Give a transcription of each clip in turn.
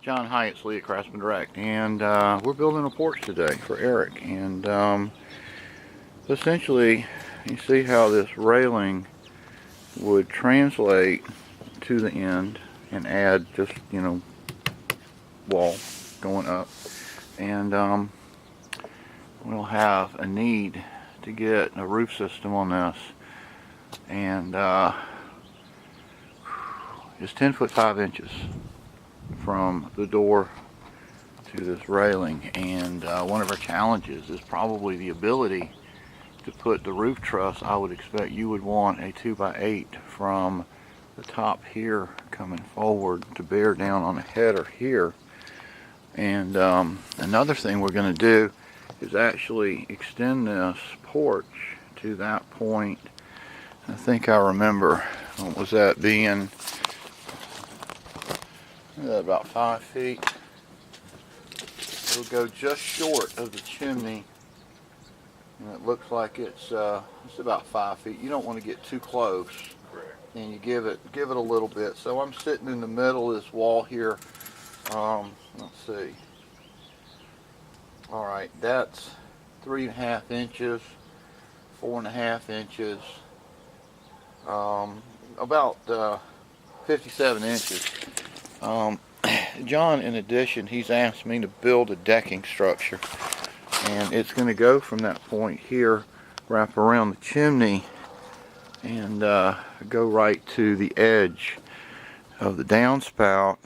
John Hyattsley at Craftsman Direct, and we're building a porch today for Eric. And essentially, you see how this railing would translate to the end and add just, wall going up. And we'll have a need to get a roof system on this. And it's 10 foot 5 inches from the door to this railing, and one of our challenges is probably the ability to put the roof truss. I would expect you would want a 2x8 from the top here coming forward to bear down on a header here. And another thing we're going to do is actually extend this porch to that point. I think I remember, what was that being? About 5 feet. It'll go just short of the chimney, and it looks like it's about 5 feet. You don't want to get too close. Correct. And you give it a little bit. So I'm sitting in the middle of this wall here. Let's see. All right, that's 3.5 inches, 4.5 inches, about 57 inches. John, in addition, he's asked me to build a decking structure, and it's going to go from that point here, wrap around the chimney, and go right to the edge of the downspout.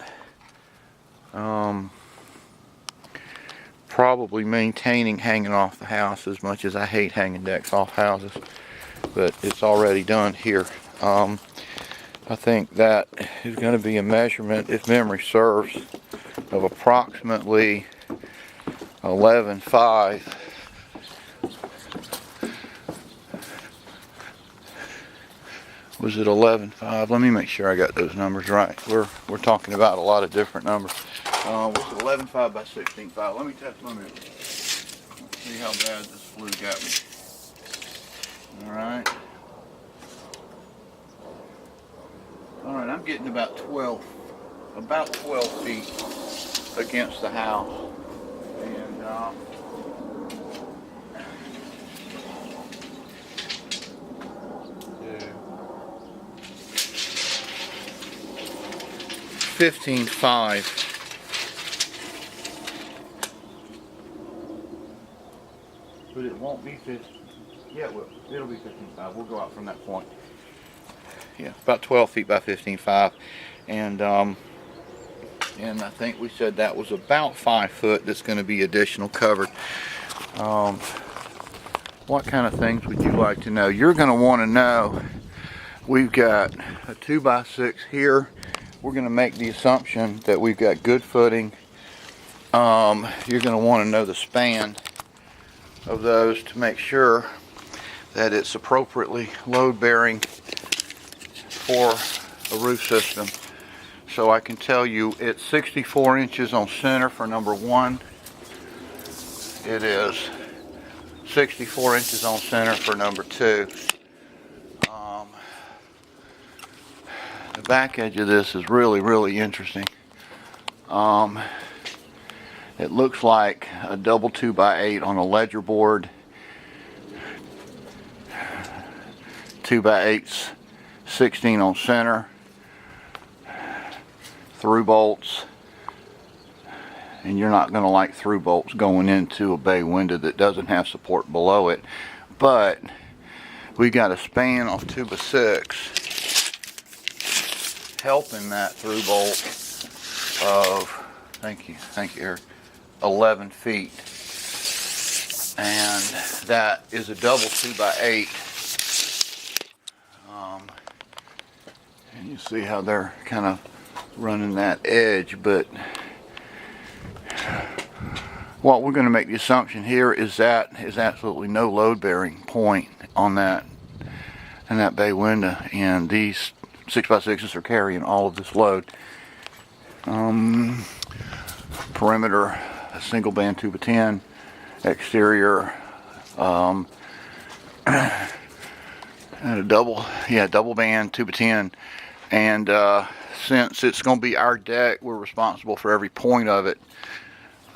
Probably maintaining hanging off the house, as much as I hate hanging decks off houses, but it's already done here. I think that is going to be a measurement, if memory serves, of approximately 11.5. Was it 11.5? Let me make sure I got those numbers right. We're talking about a lot of different numbers. Was it 11.5 by 16.5? Let me test my memory. Let's see how bad this flu got me. All right. All right, I'm getting about 12 feet against the house, and 15.5. But it won't be 15. Yeah, it will. It'll be 15.5. We'll go out from that point. Yeah, about 12 feet by 15.5, and I think we said that was about 5 foot that's going to be additional covered. What kind of things would you like to know? You're going to want to know, we've got a 2x6 here. We're going to make the assumption that we've got good footing. You're going to want to know the span of those to make sure that it's appropriately load bearing for a roof system. So I can tell you it's 64 inches on center for number 1. It is 64 inches on center for number 2. The back edge of this is really interesting. It looks like a double 2x8 on a ledger board. 2x8s, 16 on center, through bolts, and you're not going to like through bolts going into a bay window that doesn't have support below it. But we got a span of 2x6 helping that through bolt of, thank you Eric, 11 feet, and that is a double 2x8. And you see how they're kind of running that edge, but what we're going to make the assumption here is that is absolutely no load bearing point on that and that bay window, and these 6x6s are carrying all of this load. Perimeter, a single band 2x10, exterior and a double band 2x10, and since it's going to be our deck, we're responsible for every point of it.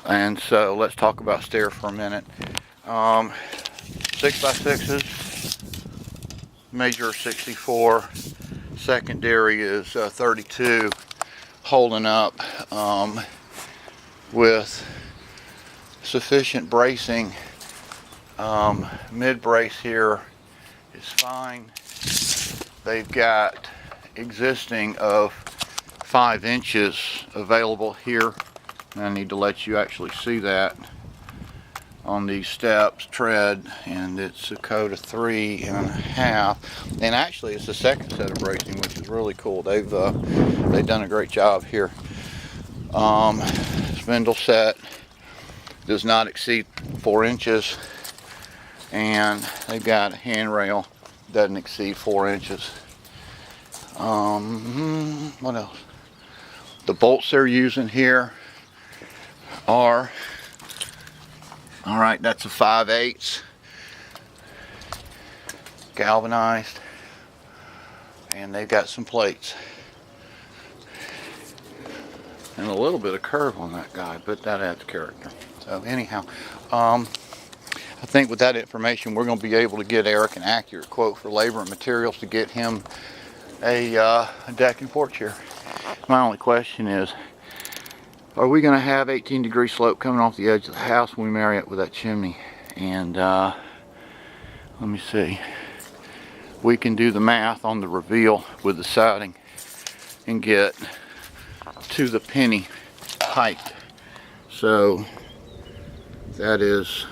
And so let's talk about stairs for a minute. 6x6s, major 64, secondary is 32, holding up with sufficient bracing. Mid brace here is fine. They've got existing of 5 inches available here. I need to let you actually see that on these steps tread, and it's a code of 3.5, and actually it's the second set of bracing, which is really cool. They've done a great job here. Spindle set does not exceed 4 inches, and they've got a handrail doesn't exceed 4 inches. What else? The bolts they're using here are, all right, that's a 5/8 galvanized, and they've got some plates and a little bit of curve on that guy, but that adds character. So anyhow, I think with that information we're going to be able to get Eric an accurate quote for labor and materials to get him a deck and porch here. My only question is, are we going to have 18-degree slope coming off the edge of the house when we marry it with that chimney? And let me see. We can do the math on the reveal with the siding and get to the penny height. So that is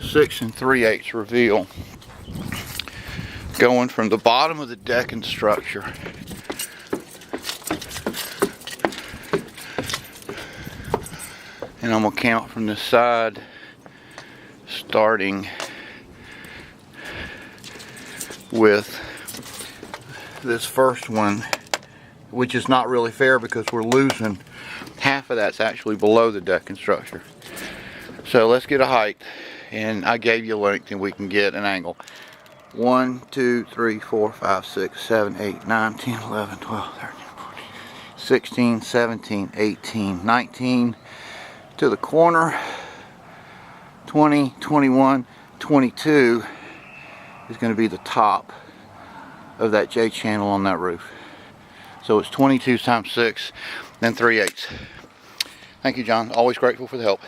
6 3/8 reveal, going from the bottom of the decking structure and I'm going to count from this side, starting with this first one, which is not really fair because we're losing half of that's actually below the decking structure. So let's get a height, and I gave you a length and we can get an angle. 1, 2, 3, 4, 5, 6, 7, 8, 9, 10, 11, 12, 13, 14, 16, 17, 18, 19 to the corner, 20, 21, 22 is going to be the top of that J channel on that roof. So it's 22 times 6, then 3/8. Thank you, John. Always grateful for the help.